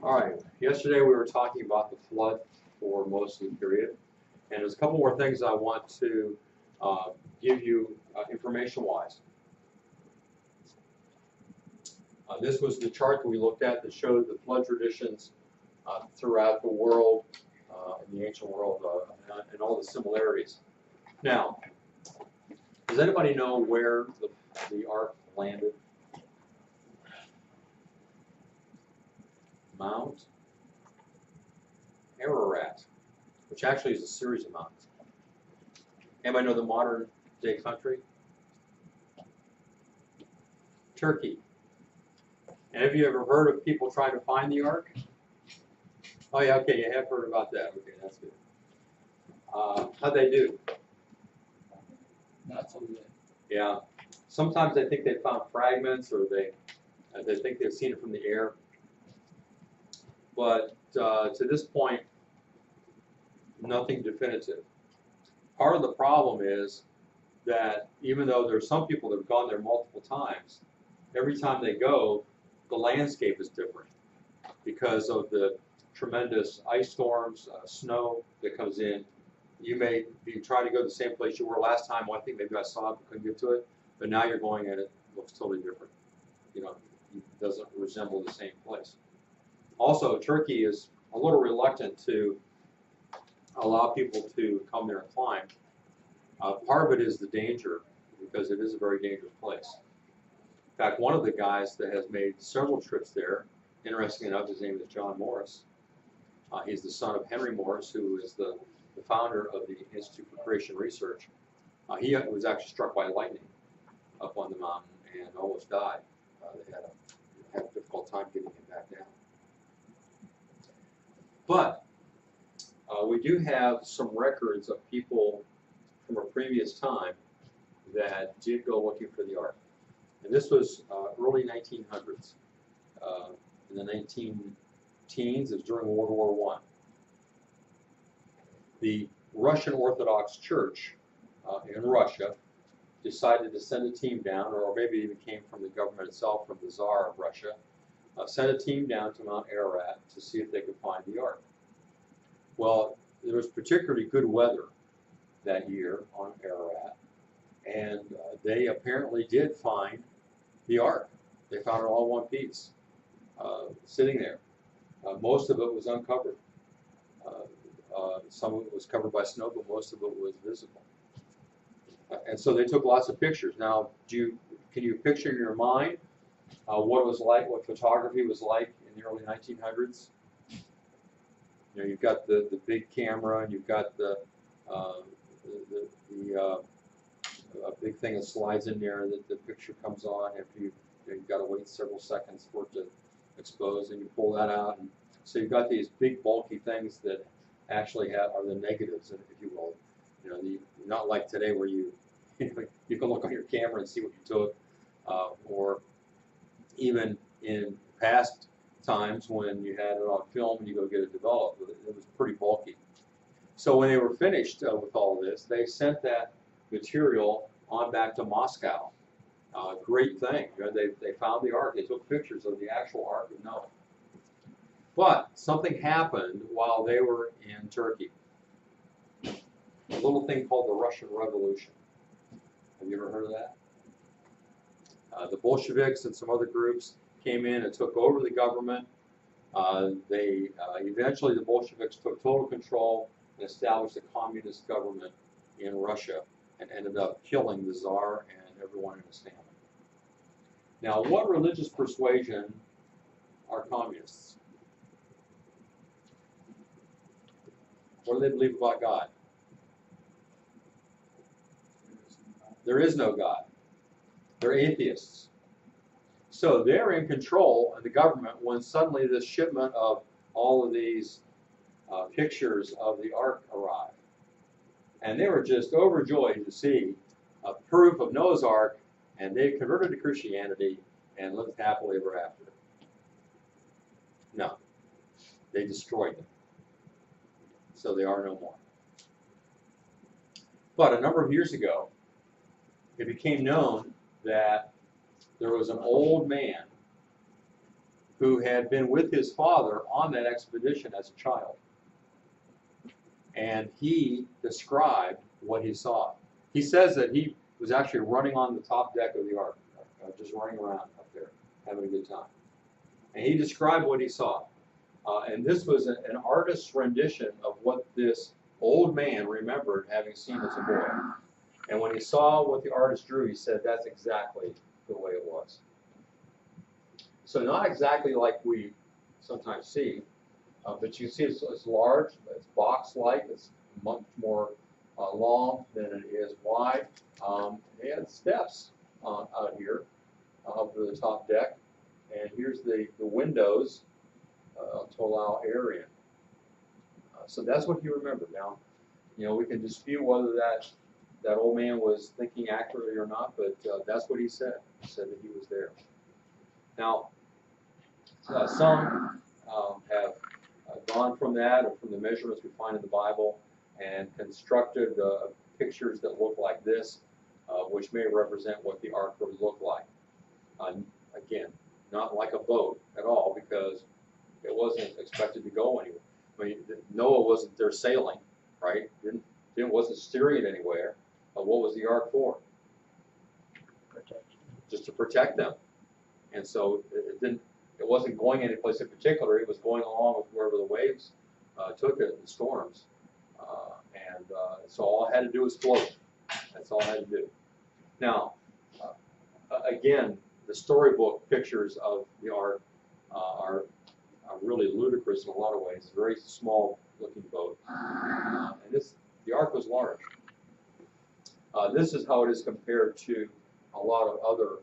All right, yesterday we were talking about the flood for most of the period, and there's a couple more things I want to give you information-wise. This was the chart that we looked at that showed the flood traditions throughout the world, in the ancient world, and all the similarities. Now, does anybody know where the ark landed? Mount Ararat, which actually is a series of mountains. Anybody know the modern day country? Turkey. And have you ever heard of people trying to find the ark? Oh yeah, okay, you have heard about that. Okay, that's good. How'd they do? Not so good. Yeah. Sometimes they think they found fragments, or they think they've seen it from the air. But to this point, nothing definitive. Part of the problem is that even though there's some people that have gone there multiple times, every time they go, the landscape is different because of the tremendous ice storms, snow that comes in. You may be trying to go to the same place you were last time. Well, I think maybe I saw it but couldn't get to it, but now you're going and it looks totally different. You know, it doesn't resemble the same place. Also, Turkey is a little reluctant to allow people to come there and climb. Part of it is the danger, because it is a very dangerous place. In fact, one of the guys that has made several trips there, interesting enough, his name is John Morris. He's the son of Henry Morris, who is the founder of the Institute for Creation Research. He was actually struck by lightning up on the mountain and almost died. They had a difficult time getting him back down. But we do have some records of people from a previous time that did go looking for the ark. And this was early 1900s. In the 19-teens, it was during World War I. The Russian Orthodox Church in Russia decided to send a team down, or maybe it even came from the government itself, from the Tsar of Russia, sent a team down to Mount Ararat to see if they could find the ark. Well, there was particularly good weather that year on Ararat, and they apparently did find the ark. They found it all in one piece, sitting there. Most of it was uncovered. Some of it was covered by snow, but most of it was visible. And so they took lots of pictures. Now, can you picture in your mind what it was like, what photography was like in the early 1900s? You know, you've got the big camera, and you've got a big thing that slides in there that the picture comes on after you've got to wait several seconds for it to expose, and you pull that out. And so you've got these big bulky things that actually are the negatives, if you will. You know, not like today where you can look on your camera and see what you took, or even in past times when you had it on film and you go get it developed, it was pretty bulky. So when they were finished with all this, they sent that material on back to Moscow. Great thing. You know, they found the ark. They took pictures of the actual ark of Noah. But something happened while they were in Turkey. A little thing called the Russian Revolution. Have you ever heard of that? The Bolsheviks and some other groups came in and took over the government. Eventually the Bolsheviks took total control and established a communist government in Russia and ended up killing the Tsar and everyone in his family. Now, what religious persuasion are communists? What do they believe about God? There is no God. They're atheists. So they're in control of the government when suddenly this shipment of all of these pictures of the ark arrived. And they were just overjoyed to see a proof of Noah's Ark, and they converted to Christianity and lived happily ever after. No, they destroyed them. So they are no more. But a number of years ago, it became known that there was an old man who had been with his father on that expedition as a child. And he described what he saw. He says that he was actually running on the top deck of the ark, just running around up there, having a good time. And he described what he saw. And this was an artist's rendition of what this old man remembered having seen as a boy. And when he saw what the artist drew, he said, that's exactly the way it was. So not exactly like we sometimes see, but you see it's large, it's box-like, it's much more long than it is wide. It had steps out here up to the top deck. And here's the windows to allow air in. So that's what he remembered. Now, we can dispute whether that old man was thinking accurately or not, but that's what he said. He said that he was there. Now, some have gone from that, or from the measurements we find in the Bible, and constructed pictures that look like this, which may represent what the ark would look like. Again, not like a boat at all, because it wasn't expected to go anywhere. I mean, Noah wasn't there sailing, right? Wasn't steering it anywhere. What was the ark for? Protection. Just to protect them. And so it wasn't going any place in particular. It was going along with wherever the waves took it, the storms. So all it had to do was float. That's all it had to do. Now, again, the storybook pictures of the ark are really ludicrous in a lot of ways. It's a very small looking boat. And the ark was large. This is how it is compared to a lot of other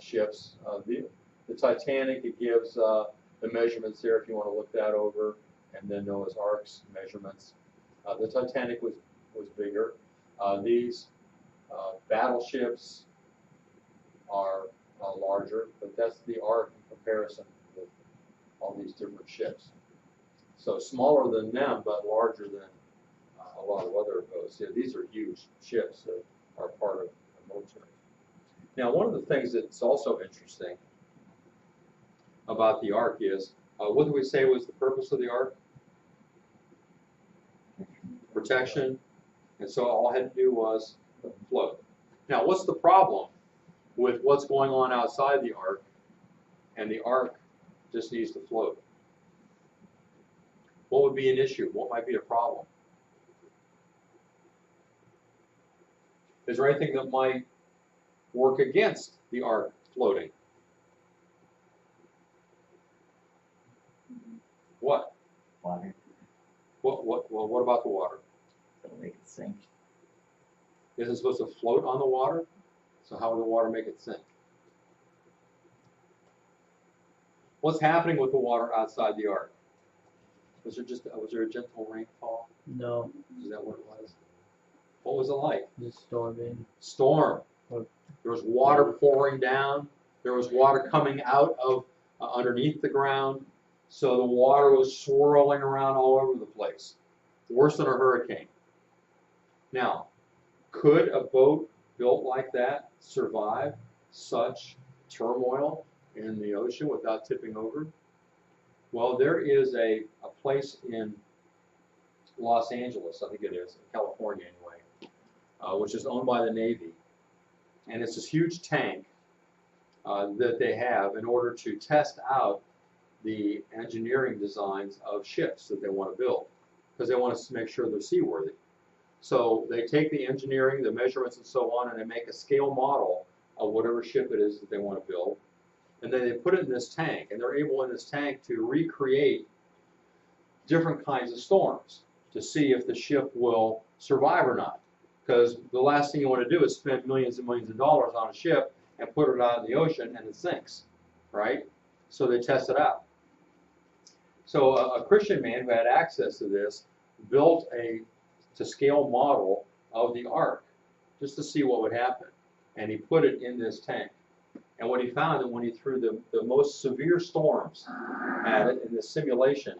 ships. The Titanic, it gives the measurements there if you want to look that over, and then Noah's Ark's measurements. The Titanic was bigger. These battleships are larger, but that's the Ark in comparison with all these different ships. So smaller than them, but larger than a lot of other boats. Yeah, these are huge ships that are part of the military. Now, one of the things that's also interesting about the ark is, what did we say was the purpose of the ark? Protection. And so all it had to do was float. Now, what's the problem with what's going on outside the ark, and the ark just needs to float? What would be an issue? What might be a problem? Is there anything that might work against the ark floating? What? Water. What about the water? It'll make it sink. Isn't it supposed to float on the water? So how would the water make it sink? What's happening with the water outside the ark? Was there a gentle rainfall? No. Is that what it was? What was it like? Just storming. Storm. What? There was water pouring down. There was water coming out of underneath the ground. So the water was swirling around all over the place. Worse than a hurricane. Now, could a boat built like that survive such turmoil in the ocean without tipping over? Well, there is a place in Los Angeles, I think it is, California anyway, which is owned by the Navy. And it's this huge tank that they have in order to test out the engineering designs of ships that they want to build, because they want to make sure they're seaworthy. So they take the engineering, the measurements and so on, and they make a scale model of whatever ship it is that they want to build. And then they put it in this tank, and they're able in this tank to recreate different kinds of storms to see if the ship will survive or not. Because the last thing you want to do is spend millions and millions of dollars on a ship and put it out in the ocean and it sinks, right? So they test it out. So a Christian man who had access to this built a to-scale model of the ark just to see what would happen. And he put it in this tank. And what he found, that when he threw the most severe storms at it in the simulation,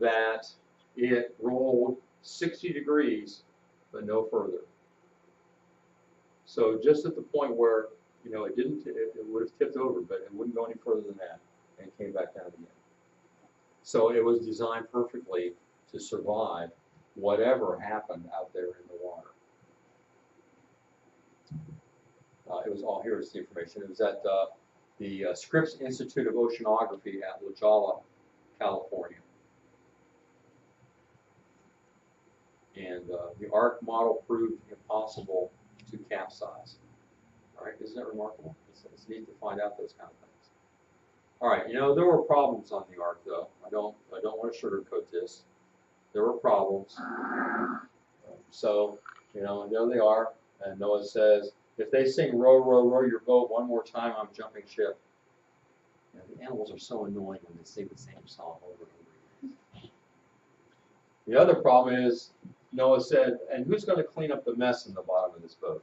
that it rolled 60 degrees, but no further. So just at the point where, it would have tipped over, but it wouldn't go any further than that. and came back down again. So it was designed perfectly to survive whatever happened out there in the water. It was all, here's the information. It was at the Scripps Institute of Oceanography at La Jolla, California. And the Ark model proved impossible to capsize. All right, isn't that remarkable? It's neat to find out those kind of things. All right, you know, there were problems on the Ark, though. I don't want to sugarcoat this. There were problems. So, you know, there they are. And Noah says, if they sing row, row, row your boat one more time, I'm jumping ship. You know, the animals are so annoying when they sing the same song over and over again. The other problem is, Noah said, and who's going to clean up the mess in the bottom of this boat?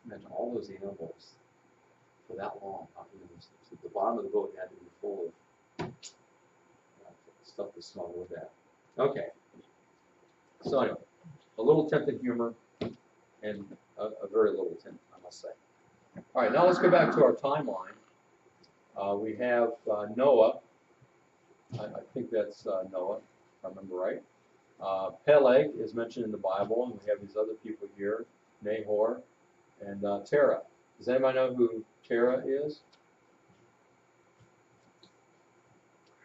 Imagine all those animals for that long. The bottom of the boat had to be full of stuff to smell with that. Okay. So anyway, a little tempting humor and a very little tint, I must say. All right, now let's go back to our timeline. We have Noah. I think that's Noah, if I remember right. Peleg is mentioned in the Bible, and we have these other people here, Nahor and Terah. Does anybody know who Terah is?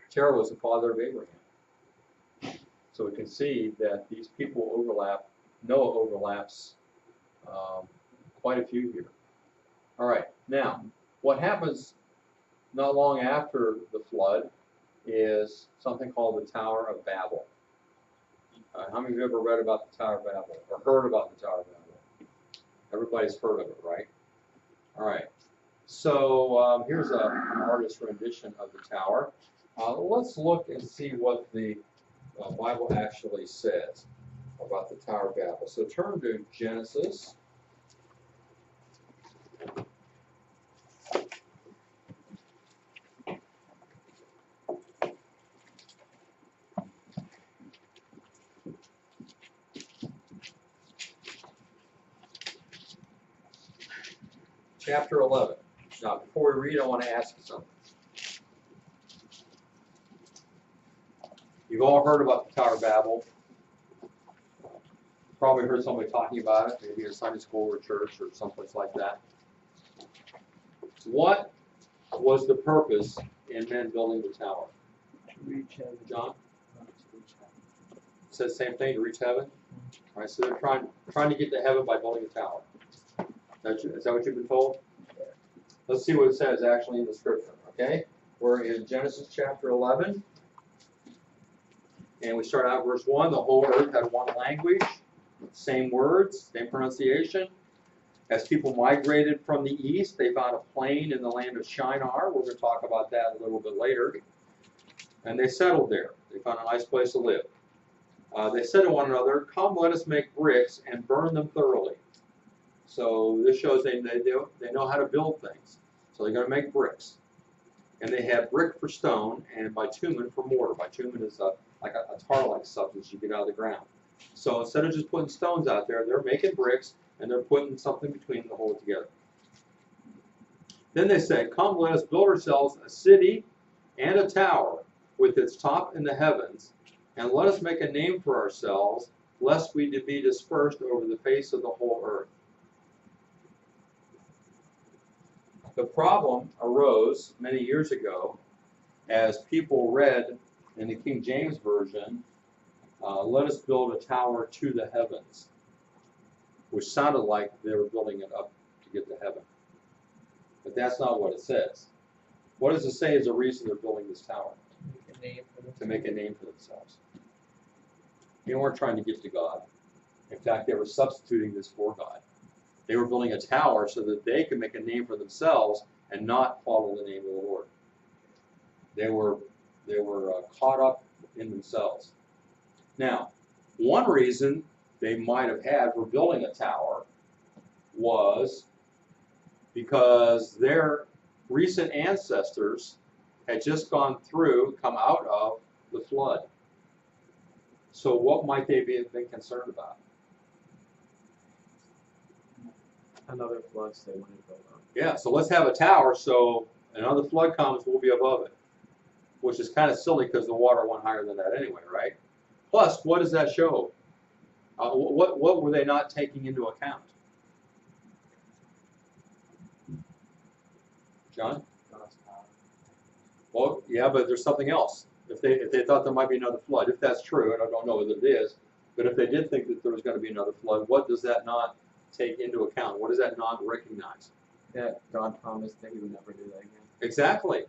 Terah was the father of Abraham. So we can see that these people overlap. Noah overlaps quite a few here. All right, now, what happens not long after the flood is something called the Tower of Babel. How many of you ever read about the Tower of Babel or heard about the Tower of Babel? Everybody's heard of it, right? All right. So here's an artist's rendition of the tower. Let's look and see what the Bible actually says about the Tower of Babel. So turn to Genesis. Chapter 11. Now, before we read, I want to ask you something. You've all heard about the Tower of Babel. Probably heard somebody talking about it, maybe in Sunday school or church or someplace like that. What was the purpose in men building the tower? To reach heaven. John? Not to reach heaven. It says the same thing, to reach heaven? All right, so they're trying to get to heaven by building a tower. Is that what you've been told? Yeah. Let's see what it says actually in the scripture, okay? We're in Genesis chapter 11. And we start out verse 1. The whole earth had one language, same words, same pronunciation. As people migrated from the east, they found a plain in the land of Shinar. We're going to talk about that a little bit later. And they settled there. They found a nice place to live. They said to one another, "Come, let us make bricks and burn them thoroughly." So this shows they know how to build things. So they're going to make bricks. And they have brick for stone and bitumen for mortar. Bitumen is like a tar-like substance you get out of the ground. So instead of just putting stones out there, they're making bricks and they're putting something between to hold it together. Then they say, "Come, let us build ourselves a city and a tower with its top in the heavens, and let us make a name for ourselves, lest we be dispersed over the face of the whole earth." The problem arose many years ago as people read in the King James Version, "Let us build a tower to the heavens," which sounded like they were building it up to get to heaven. But that's not what it says. What does it say is the reason they're building this tower? To make a name for themselves. They weren't trying to get to God. In fact, they were substituting this for God. They were building a tower so that they could make a name for themselves and not follow the name of the Lord. They were caught up in themselves. Now, one reason they might have had for building a tower was because their recent ancestors had just come out of the flood. So what might they have been concerned about? Another flood, so they wouldn't go on. Yeah, so let's have a tower so Another flood comes, we'll be above it, which is kind of silly because the water went higher than that anyway, right? Plus, what does that show? What were they not taking into account? John? Well, yeah, but there's something else. If they thought there might be another flood, if that's true, and I don't know whether it is, but if they did think that there was going to be another flood, what does that not take into account? What does that not recognize? That God promised that He would never do that again. Exactly.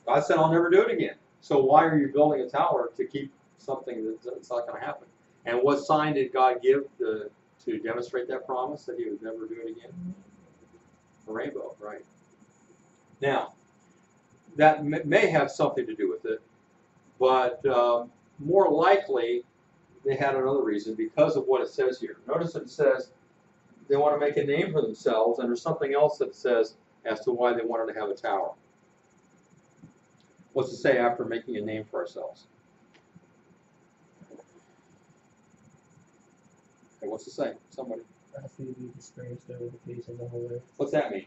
God said, I'll never do it again. So why are you building a tower to keep something that's not going to happen? And what sign did God give to demonstrate that promise that He would never do it again? A rainbow, right. Now, that may have something to do with it, but more likely they had another reason because of what it says here. Notice it says they want to make a name for themselves, and there's something else that says as to why they wanted to have a tower. What's it say after making a name for ourselves? Okay, what's it say? Somebody. Lest we be dispersed over the face of the whole earth. What's that mean?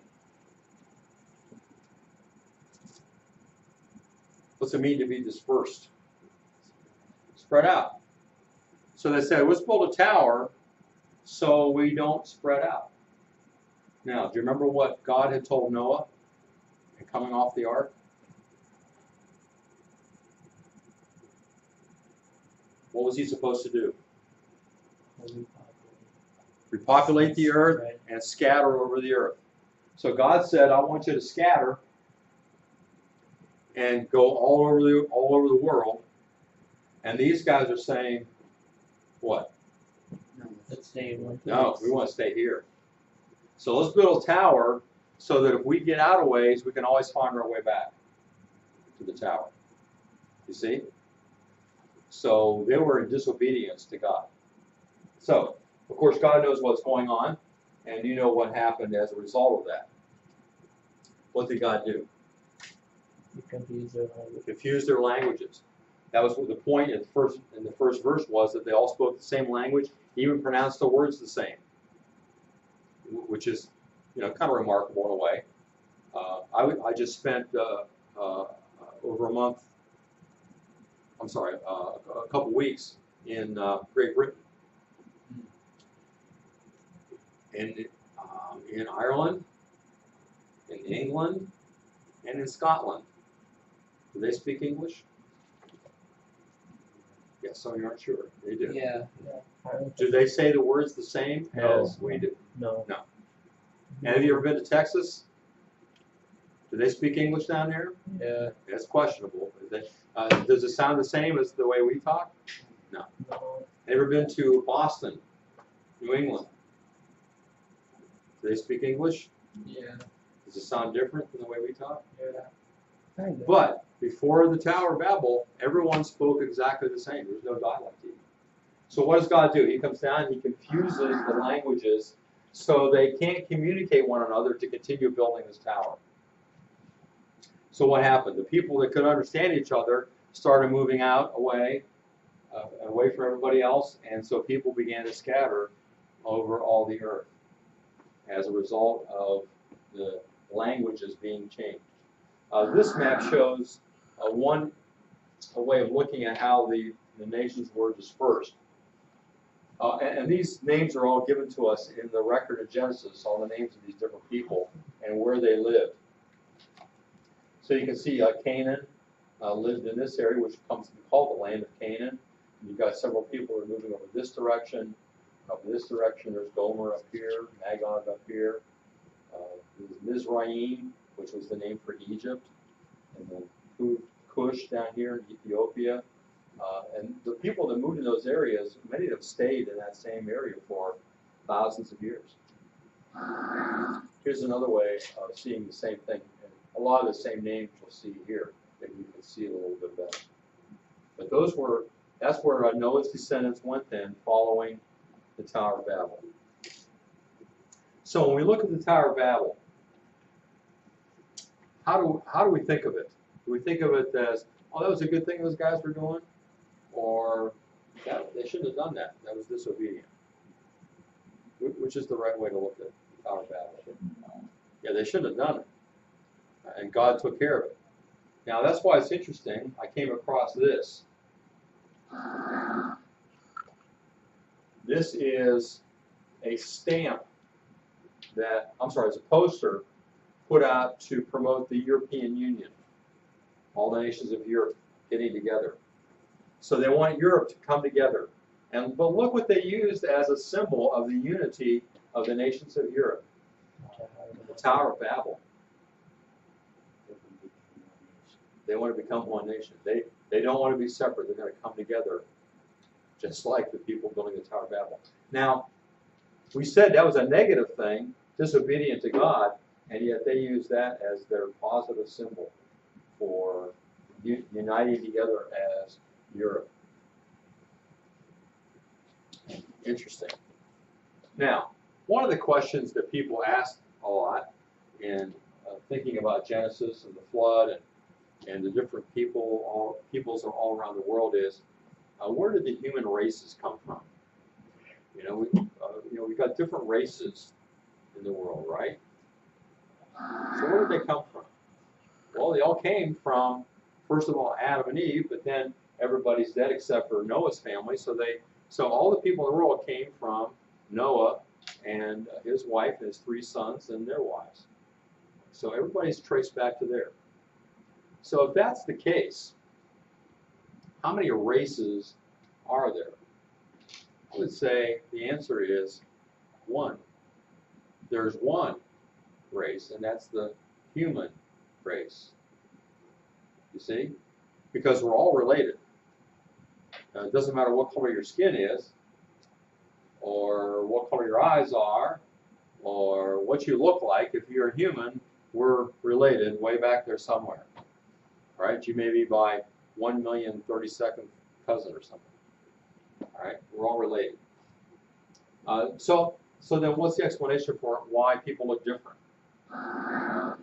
What's it mean to be dispersed? Spread out. So they said, let's build a tower so we don't spread out. Now, do you remember what God had told Noah in coming off the ark? What was he supposed to do? Repopulate the earth and scatter over the earth. So God said, I want you to scatter and go all over the world. And these guys are saying, what? Let's stay in one place. No, we want to stay here. So let's build a tower so that if we get out of ways, we can always find our way back to the tower. You see? So they were in disobedience to God. So, of course, God knows what's going on, and you know what happened as a result of that. What did God do? He confused their language. Confuse their languages. That was what the point in the first verse was, that they all spoke the same language, even pronounced the words the same, which is, kind of remarkable in a way. I just spent over a month. I'm sorry, a couple weeks in Great Britain, in Ireland, in England, and in Scotland. Do they speak English? Yes, some of you aren't sure. They do. Yeah. Do they say the words the same No. as we do? No. No. And have you ever been to Texas? Do they speak English down there? Yeah. It's questionable. Does it sound the same as the way we talk? No. No. Ever been to Boston, New England? Do they speak English? Yeah. Does it sound different than the way we talk? Yeah. Kind of. But before the Tower of Babel, everyone spoke exactly the same. There was no dialect even. So what does God do? He comes down and He confuses the languages so they can't communicate one another to continue building this tower. So what happened? The people that could understand each other started moving out, away from everybody else, and so people began to scatter over all the earth as a result of the languages being changed. This map shows a way of looking at how the nations were dispersed. And these names are all given to us in the record of Genesis, all the names of these different people and where they lived. So you can see Canaan lived in this area, which comes to be called the land of Canaan. And you've got several people who are moving over this direction. Up this direction, there's Gomer up here, Magog up here. There's Mizraim, which was the name for Egypt. And then Cush down here in Ethiopia. And the people that moved in those areas, many of them stayed in that same area for thousands of years. Here's another way of seeing the same thing. And a lot of the same names you'll see here. Maybe you can see it a little bit better. But that's where Noah's descendants went then, following the Tower of Babel. So when we look at the Tower of Babel, how do we think of it? Do we think of it as, oh, that was a good thing those guys were doing? Or they shouldn't have done that. That was disobedient. Which is the right way to look at the Tower of Babel? Yeah, they shouldn't have done it. And God took care of it. Now that's why it's interesting. I came across this. This is a stamp that, it's a poster put out to promote the European Union. All the nations of Europe getting together. So they want Europe to come together. But look what they used as a symbol of the unity of the nations of Europe. The Tower of Babel. They want to become one nation. They don't want to be separate. They're going to come together, just like the people building the Tower of Babel. Now, we said that was a negative thing, disobedient to God, and yet they use that as their positive symbol for uniting together as Europe. Interesting. Now, one of the questions that people ask a lot in thinking about Genesis and the flood and the different peoples all around the world is, where did the human races come from? We've got different races in the world, right? So where did they come from? Well, they all came from, first of all, Adam and Eve, but then everybody's dead except for Noah's family. So all the people in the world came from Noah and his wife and his 3 sons and their wives. So everybody's traced back to there. So if that's the case, how many races are there? I would say the answer is 1. There's 1 race, and that's the human race. You see? Because we're all related. It doesn't matter what color your skin is, or what color your eyes are, or what you look like. If you're a human, we're related way back there somewhere. Right? You may be by 1,032nd cousin or something. All right? We're all related. So then what's the explanation for why people look different?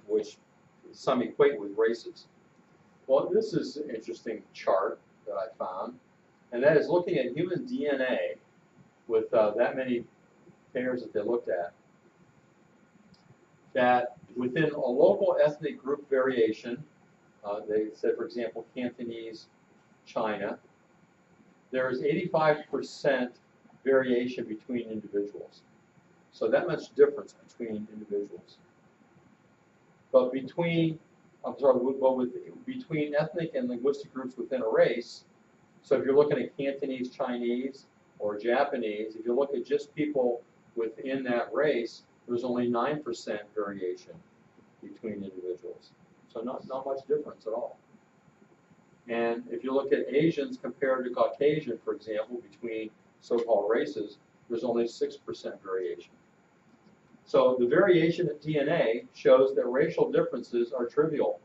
Which some equate with races. Well, this is an interesting chart that I found, and that is looking at human DNA with that many pairs that they looked at, that within a local ethnic group variation, they said, for example, Cantonese China, there is 85% variation between individuals. So that much difference between individuals. But between ethnic and linguistic groups within a race, so if you're looking at Cantonese Chinese or Japanese, if you look at just people within that race, there's only 9% variation between individuals. So not much difference at all. And if you look at Asians compared to Caucasian, for example, between so-called races, there's only 6% variation. So the variation in DNA shows that racial differences are trivial.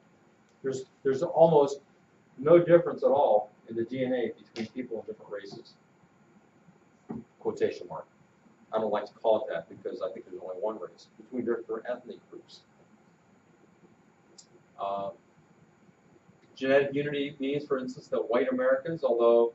There's almost no difference at all in the DNA between people of different races. Quotation mark. I don't like to call it that because I think there's only one race, between different ethnic groups. Genetic unity means, for instance, that white Americans, although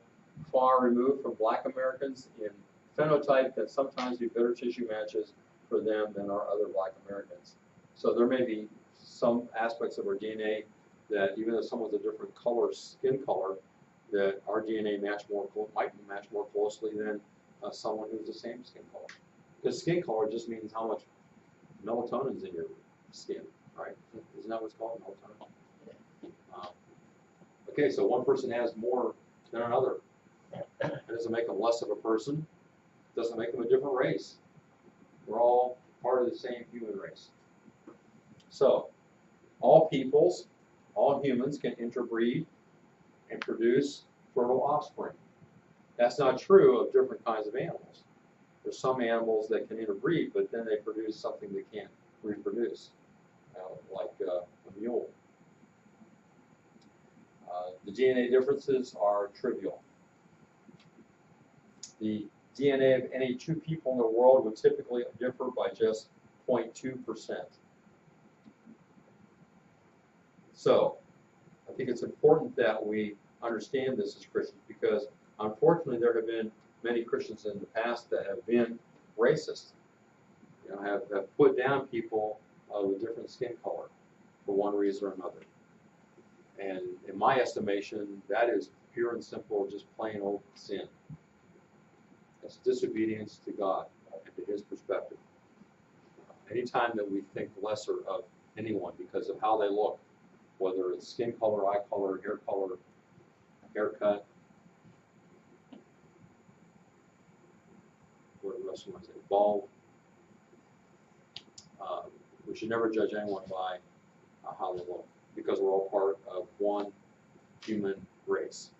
far removed from black Americans in phenotype, can sometimes be better tissue matches for them than our other black Americans. So there may be some aspects of our DNA that even though someone's a different color, skin color, that our DNA might match more closely than someone who's the same skin color. Because skin color just means how much melatonin's in your skin, right? Isn't that what's called, melatonin? Okay, so one person has more than another. That doesn't make them less of a person. It doesn't make them a different race. We're all part of the same human race. So, all peoples, all humans can interbreed and produce fertile offspring. That's not true of different kinds of animals. There's some animals that can interbreed, but then they produce something they can't reproduce, like a mule. The DNA differences are trivial. The DNA of any 2 people in the world would typically differ by just 0.2%. So, I think it's important that we understand this as Christians because, unfortunately, there have been many Christians in the past that have been racist, have put down people with different skin color for one reason or another. And in my estimation, that is pure and simple, just plain old sin. That's disobedience to God and to His perspective. Anytime that we think lesser of anyone because of how they look, whether it's skin color, eye color, haircut, what else do I say, bald, we should never judge anyone by how they look, because we're all part of one human race.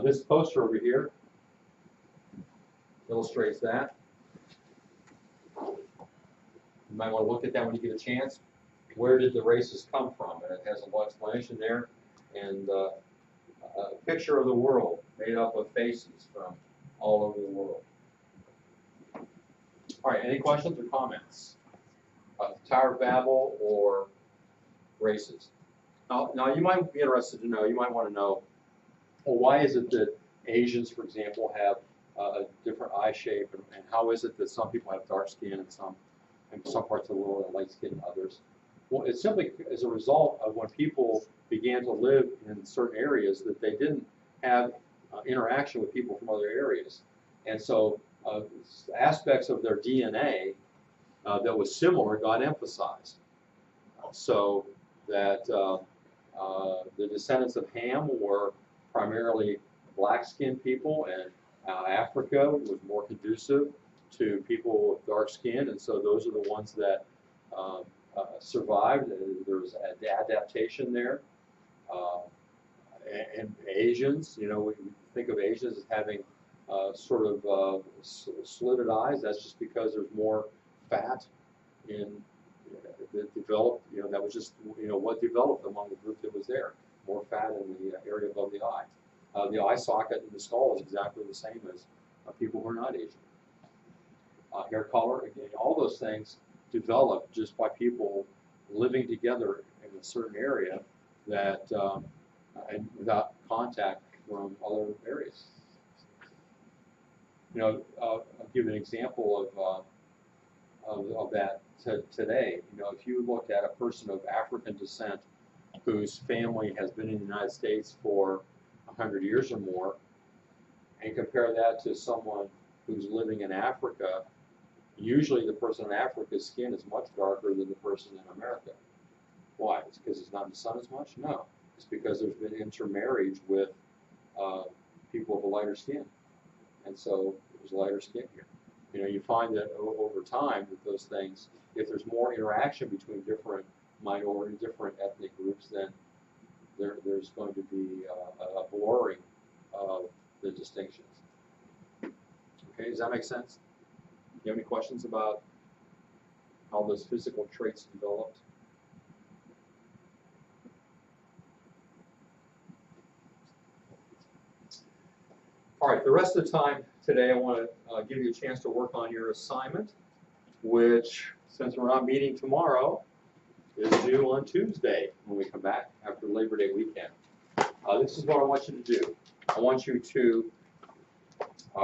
This poster over here illustrates that. You might want to look at that when you get a chance. Where did the races come from? And it has a little explanation there. And a picture of the world made up of faces from all over the world. All right, any questions or comments? Tower of Babel or races? Now you might be interested to know, you might want to know, well, why is it that Asians, for example, have a different eye shape, and how is it that some people have dark skin and some parts of the world have light skin and others? Well, it's simply as a result of when people began to live in certain areas that they didn't have interaction with people from other areas. And so aspects of their DNA that was similar got emphasized. So that the descendants of Ham were primarily black-skinned people, and Africa was more conducive to people with dark skin, and so those are the ones that survived. There was adaptation there. And Asians, you know, we think of Asians as having sort of slitted eyes. That's just because there's more fat in that developed. You know, that was just what developed among the group that was there. More fat in the area above the eye. The eye socket in the skull is exactly the same as people who are not Asian. Hair color, again, all those things developed just by people living together in a certain area that and without contact from other areas. You know, I'll give an example of that today. You know, if you look at a person of African descent whose family has been in the United States for 100 years or more, and compare that to someone who's living in Africa, usually the person in Africa's skin is much darker than the person in America. Why? It's because it's not in the sun as much? No. It's because there's been intermarriage with people with a lighter skin. And so there's lighter skin here. You know, you find that over time that those things, if there's more interaction between different minority, different ethnic groups, then there's going to be a blurring of the distinctions. Okay, does that make sense? Do you have any questions about how those physical traits developed? All right, the rest of the time today I want to give you a chance to work on your assignment, which, since we're not meeting tomorrow, is due on Tuesday when we come back after Labor Day weekend. This is what I want you to do. I want you to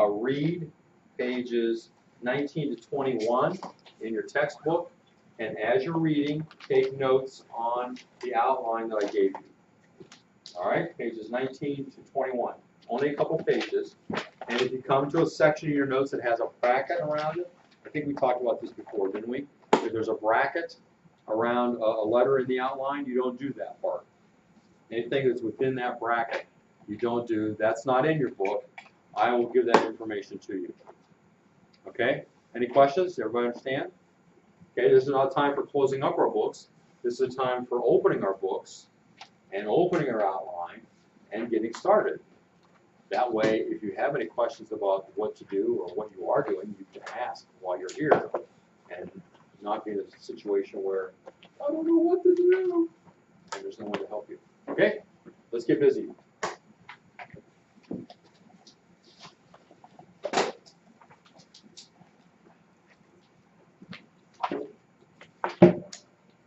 read pages 19 to 21 in your textbook, and as you're reading, take notes on the outline that I gave you. All right, pages 19 to 21. Only a couple pages. And if you come to a section in your notes that has a bracket around it, I think we talked about this before, didn't we? If there's a bracket around a letter in the outline, you don't do that part. Anything that's within that bracket, you don't do. That's not in your book. I will give that information to you. Okay? Any questions? Everybody understand? Okay, this is not time for closing up our books. This is a time for opening our books and opening our outline and getting started. That way, if you have any questions about what to do or what you are doing, you can ask while you're here and not be in a situation where I don't know what to do and there's no one to help you. Okay? Let's get busy.